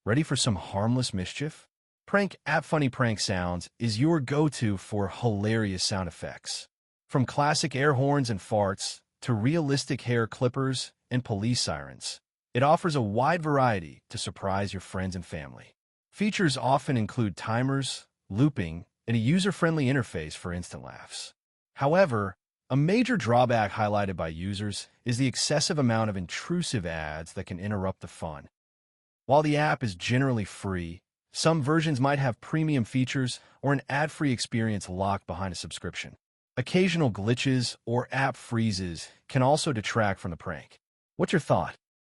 Ready for some harmless mischief? Prank App Funny Prank Sounds is your go-to for hilarious sound effects. From classic air horns and farts to realistic hair clippers and police sirens, it offers a wide variety to surprise your friends and family. Features often include timers, looping, and a user-friendly interface for instant laughs. However, a major drawback highlighted by users is the excessive amount of intrusive ads that can interrupt the fun. While the app is generally free, some versions might have premium features or an ad-free experience locked behind a subscription. Occasional glitches or app freezes can also detract from the prank. What's your thought?